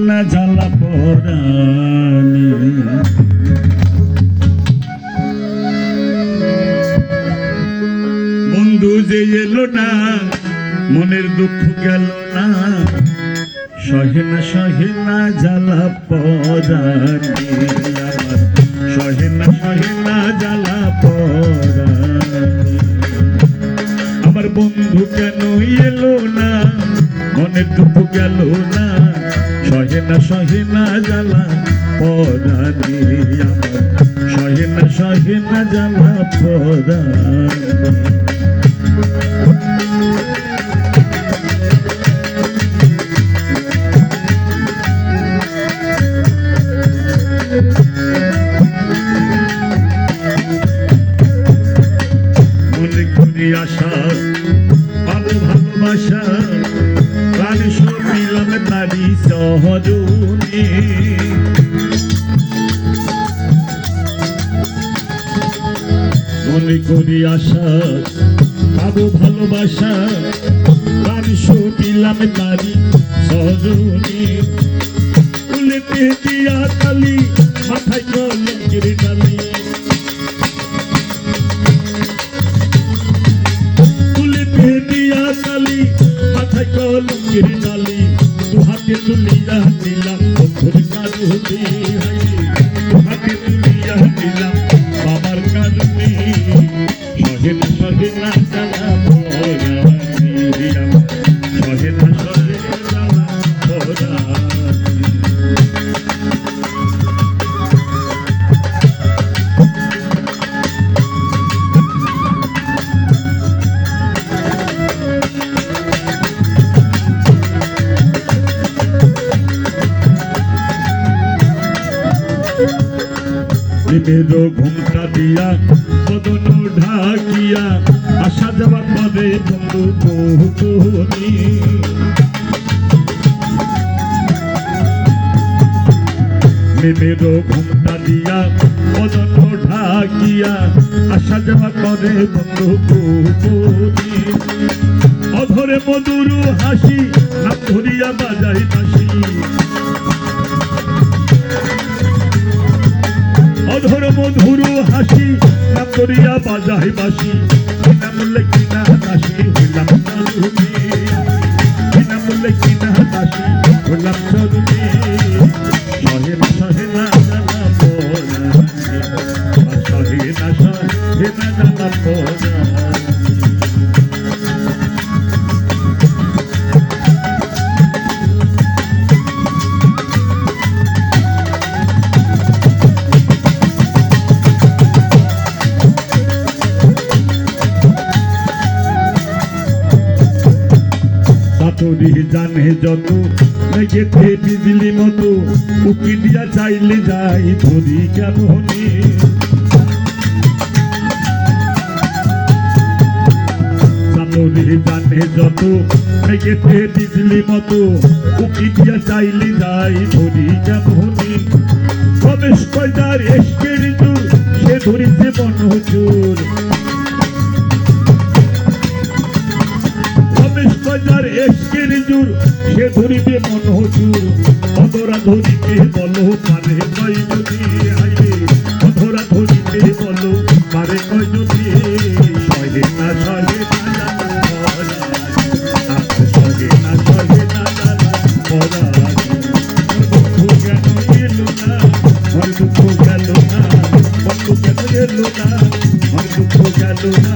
না জ্বালা পরানি বন্ধু যে এলো না মনের দুঃখ গেল না সহে না জ্বালা পরানি আমার সহে না জ্বালা পরানি আমার বন্ধু কেন এলো না মনের দুঃখ গেল না সহে না জ্বালা পরানি আমার সহে না জ্বালা পরানি মনে করি আশা ভালোবাসা প্রাণ সপিলাম তারি সহজনে মনে করি আশা পাবো ভালোবাসা প্রাণ সপিলাম তারি সহজনে ফুলেতে দিয়া তালি মাথায় কলঙ্কের ডালি কালি মাথায় কলঙ্কের ডালি দু হাতে তুলিয়া দিলাম বন্ধুর কারণে দু হাতে তুলিয়া দিলাম বাবার কারণে সহে না জ্বালা পরানি সহে না জ্বালা পরানি মেরো ঘুমটা দিয়া বদন ঢাকিয়া আসা যাওয়ার পরে বন্ধু বহুনি মেরো ঘুমটা দিয়া বদন ঢাকিয়া আসা যাওয়ার পরে বন্ধু বহুনি অধরে মধুর হাসি নাম ধরিয়া বাজাই বাসি অধর মধুর হাসি নাম করিয়া বাজাই বাসি বিনামূল্যে কিনা দাসী হইলাম চরুণী বিনামূল্যে কিনা দাসী হইলাম চরুণী সহে না জ্বালা পরানি সহে না জ্বালা পরানি তোরি জানে যত মেঘেতে বিজলি মতো উকি দিয়া চাইলে যাই ধরি কেমনি তোরি জানে যত মেঘেতে বিজলি মতো উকি দিয়া চাইলে যাই ধরি কেমনি প্রবেশ কয়দার এসকের জোর সে ধরিছে বনজোর এসকের জোর সে ধরিবে মনজুর অধরা ধরিতে বলো পারে কয় যদি অধরা ধরিতে বলো পারে কয় যদি সহে না জ্বালা পরানি বন্ধু কেন এলো না আমার দুঃখ গেল না বন্ধু কেন এলো না আমার দুঃখ গেল না